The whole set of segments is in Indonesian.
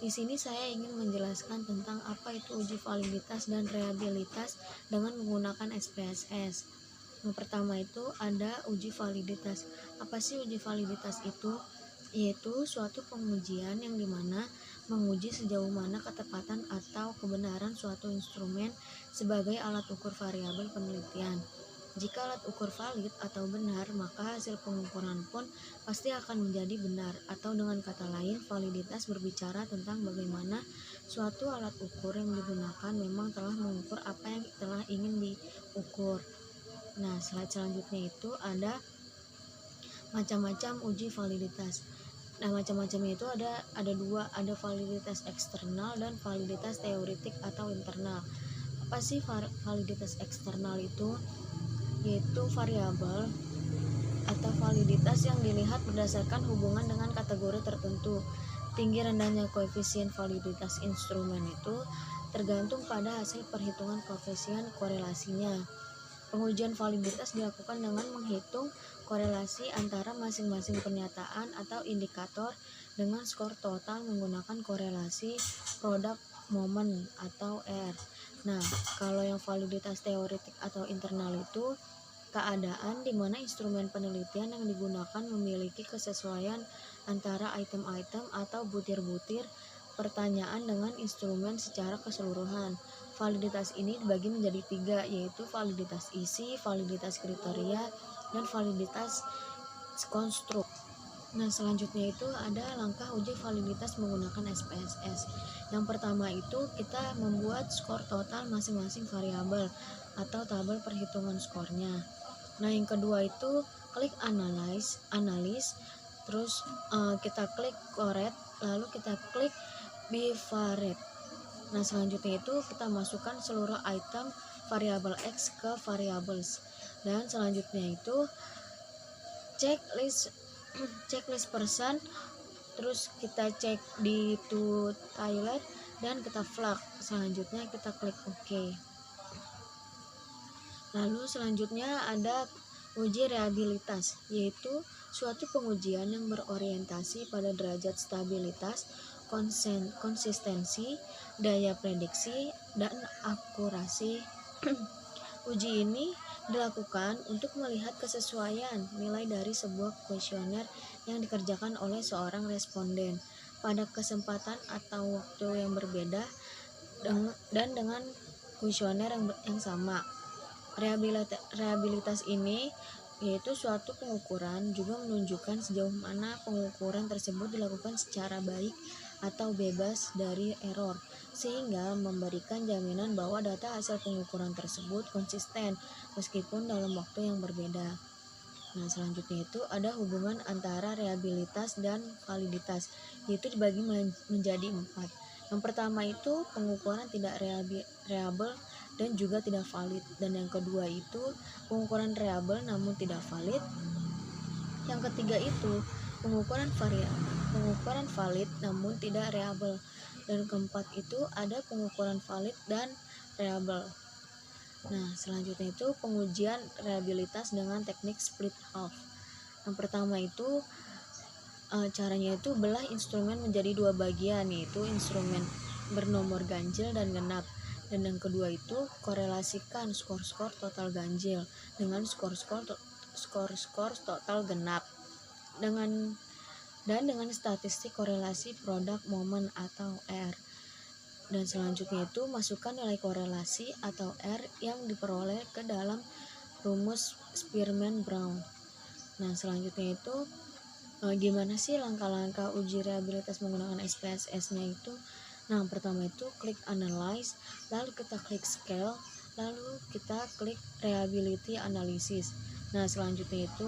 Di sini saya ingin menjelaskan tentang apa itu uji validitas dan reliabilitas dengan menggunakan SPSS. Yang pertama itu ada uji validitas. Apa sih uji validitas itu? Yaitu suatu pengujian yang dimana menguji sejauh mana ketepatan atau kebenaran suatu instrumen sebagai alat ukur variabel penelitian. Jika alat ukur valid atau benar, maka hasil pengukuran pun pasti akan menjadi benar, atau dengan kata lain, validitas berbicara tentang bagaimana suatu alat ukur yang digunakan memang telah mengukur apa yang telah ingin diukur. Nah, slide selanjutnya itu ada macam-macam uji validitas. Nah, macam-macamnya itu ada dua, ada validitas eksternal dan validitas teoretik atau internal. Apa sih validitas eksternal itu? Yaitu variabel atau validitas yang dilihat berdasarkan hubungan dengan kategori tertentu. Tinggi rendahnya koefisien validitas instrumen itu tergantung pada hasil perhitungan koefisien korelasinya. Pengujian validitas dilakukan dengan menghitung korelasi antara masing-masing pernyataan atau indikator dengan skor total menggunakan korelasi produk momen atau R. Nah, kalau yang validitas teoretik atau internal itu keadaan di mana instrumen penelitian yang digunakan memiliki kesesuaian antara item-item atau butir-butir pertanyaan dengan instrumen secara keseluruhan. Validitas ini dibagi menjadi tiga, yaitu validitas isi, validitas kriteria, dan validitas konstruk. Nah, selanjutnya itu ada langkah uji validitas menggunakan SPSS. Yang pertama itu kita membuat skor total masing-masing variabel atau tabel perhitungan skornya. Nah, yang kedua itu klik analis, terus kita klik correct, lalu kita klik bivariate. Nah, selanjutnya itu kita masukkan seluruh item variabel X ke variables. Dan selanjutnya itu checklist person, terus kita cek di to toilet dan kita flag. Selanjutnya kita klik OK. Lalu selanjutnya ada uji reliabilitas, yaitu suatu pengujian yang berorientasi pada derajat stabilitas, konsistensi, daya prediksi, dan akurasi. Uji ini dilakukan untuk melihat kesesuaian nilai dari sebuah kuesioner yang dikerjakan oleh seorang responden pada kesempatan atau waktu yang berbeda dan dengan kuesioner yang sama. Reliabilitas ini yaitu suatu pengukuran juga menunjukkan sejauh mana pengukuran tersebut dilakukan secara baik atau bebas dari error, sehingga memberikan jaminan bahwa data hasil pengukuran tersebut konsisten meskipun dalam waktu yang berbeda. Nah, selanjutnya itu ada hubungan antara reliabilitas dan validitas, yaitu dibagi menjadi 4. Yang pertama itu pengukuran tidak reliable dan juga tidak valid, dan yang kedua itu pengukuran reliable namun tidak valid. Yang ketiga itu pengukuran valid namun tidak reliable, dan keempat itu ada pengukuran valid dan reliable. Nah, selanjutnya itu pengujian reliabilitas dengan teknik split half. Yang pertama itu caranya itu belah instrumen menjadi dua bagian, yaitu instrumen bernomor ganjil dan genap. Dan yang kedua itu korelasikan skor-skor total ganjil dengan skor-skor total genap dengan statistik korelasi produk momen atau R. Dan selanjutnya itu masukkan nilai korelasi atau R yang diperoleh ke dalam rumus Spearman-Brown. Nah, selanjutnya itu gimana sih langkah-langkah uji reliabilitas menggunakan SPSS-nya itu? Nah, pertama itu klik analyze, lalu kita klik scale, lalu kita klik reliability analysis. Nah, selanjutnya itu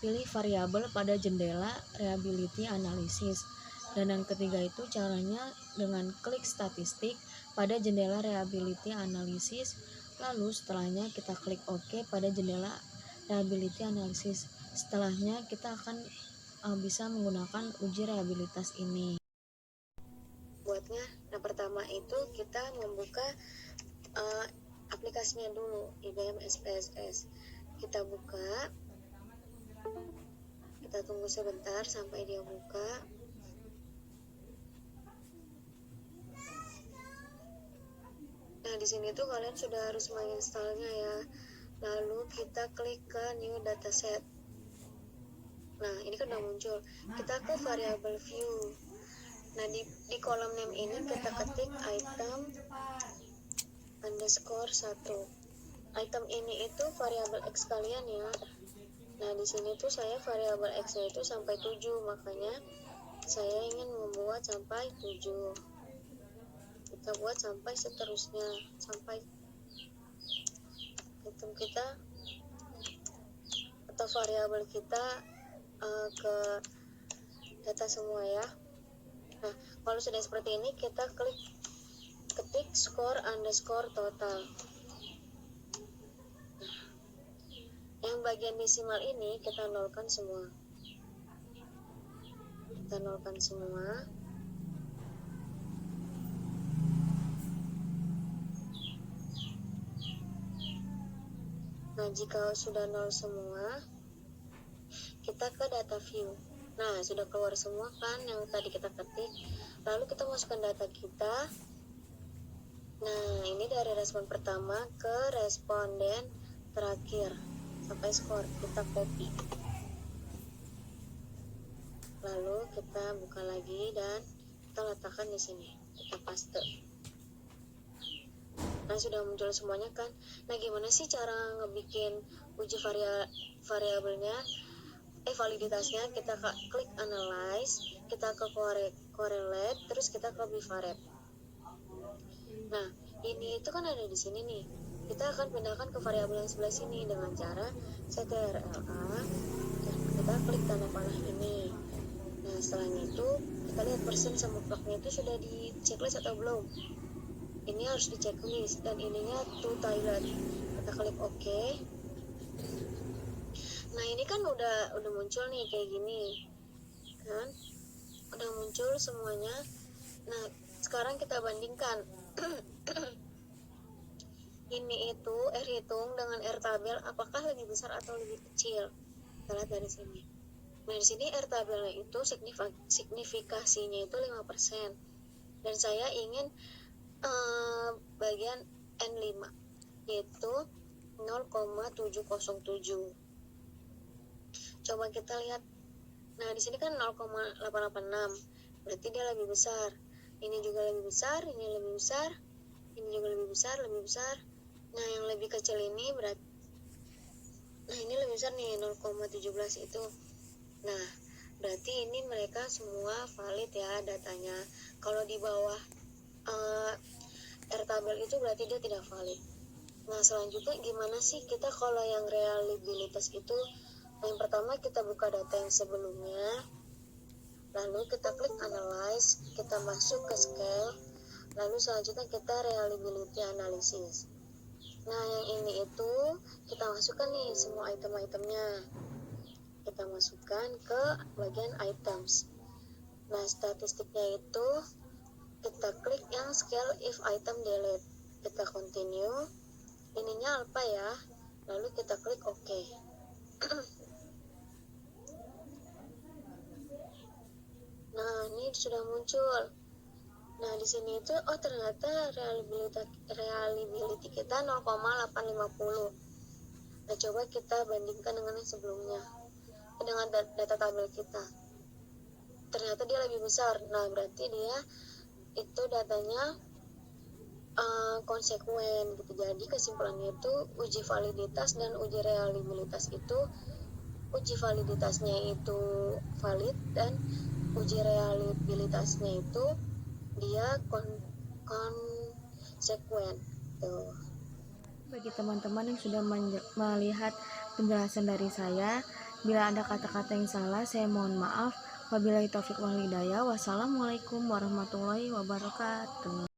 pilih variabel pada jendela reliability analysis. Dan yang ketiga itu caranya dengan klik statistik pada jendela reliability analysis, lalu setelahnya kita klik OK pada jendela reliability analysis. Setelahnya kita akan bisa menggunakan uji reliabilitas ini. Buatnya, nah pertama itu kita membuka aplikasinya dulu, IBM SPSS. Kita buka, kita tunggu sebentar sampai dia buka. Nah, di sini tuh kalian sudah harus menginstalnya ya. Lalu kita klik ke new dataset. Nah, ini kan udah muncul. Kita ke variable view. Nah, di kolom name ini kita ketik item underscore 1. Item ini itu variabel X kalian ya. Nah, di sini tuh saya variabel X-nya itu sampai 7, makanya saya ingin membuat sampai 7. Kita buat sampai seterusnya, sampai item kita atau variabel kita ke data semua ya. Nah, kalau sudah seperti ini kita ketik score underscore total. Yang bagian desimal ini kita nolkan semua. Kita nolkan semua. Nah, jika sudah nol semua, kita ke data view. Nah, sudah keluar semua kan yang tadi kita ketik. Lalu kita masukkan data kita. Nah, ini dari respon pertama ke responden terakhir sampai skor. Kita copy. Lalu kita buka lagi dan kita letakkan di sini. Kita paste. Nah, sudah muncul semuanya kan. Nah, gimana sih cara ngebikin uji variabelnya? Validitasnya kita klik analyze, kita ke correlate, terus kita ke bivarep. Nah, ini itu kan ada di sini nih. Kita akan pindahkan ke variabel yang sebelah sini dengan cara ctrla dan kita klik tanda panah ini. Nah, setelah itu kita lihat persen sama plugnya itu sudah di checklist atau belum. Ini harus di checklist dan ininya to toilet. Kita klik OK. Nah, ini kan udah muncul nih kayak gini kan, udah muncul semuanya. Nah, sekarang kita bandingkan ini itu R hitung dengan R tabel, apakah lebih besar atau lebih kecil? Kita lihat dari sini. Nah, di sini R tabelnya itu signifikasinya itu 5%, dan saya ingin bagian N5 yaitu 0,707. Coba kita lihat. Nah, di sini kan 0,886. Berarti dia lebih besar. Ini juga lebih besar, ini lebih besar, ini juga lebih besar, lebih besar. Nah, yang lebih kecil ini nah, ini lebih besar nih, 0,17 itu. Nah, berarti ini mereka semua valid ya datanya. Kalau di bawah R tabel itu berarti dia tidak valid. Nah, selanjutnya gimana sih kita kalau yang reliabilitas itu? Yang pertama kita buka data yang sebelumnya, lalu kita klik analyze, kita masuk ke scale, lalu selanjutnya kita reliability analysis. Nah, yang ini itu kita masukkan nih semua item-itemnya, kita masukkan ke bagian items. Nah, statistiknya itu kita klik yang scale if item delete, kita continue, ininya alpha ya, lalu kita klik OK. Nah, ini sudah muncul. Nah, di sini itu ternyata reliability kita 0,850. Nah, coba kita bandingkan dengan yang sebelumnya, dengan data tabel kita. Ternyata dia lebih besar. Nah, berarti dia itu datanya konsekuen gitu. Jadi kesimpulannya itu uji validitas dan uji reliabilitas itu, uji validitasnya itu valid dan uji reliabilitasnya itu dia konsekuen tuh. Bagi teman-teman yang sudah melihat penjelasan dari saya, bila ada kata-kata yang salah saya mohon maaf. Wabillahi taufiq wal hidayah. Wassalamualaikum warahmatullahi wabarakatuh.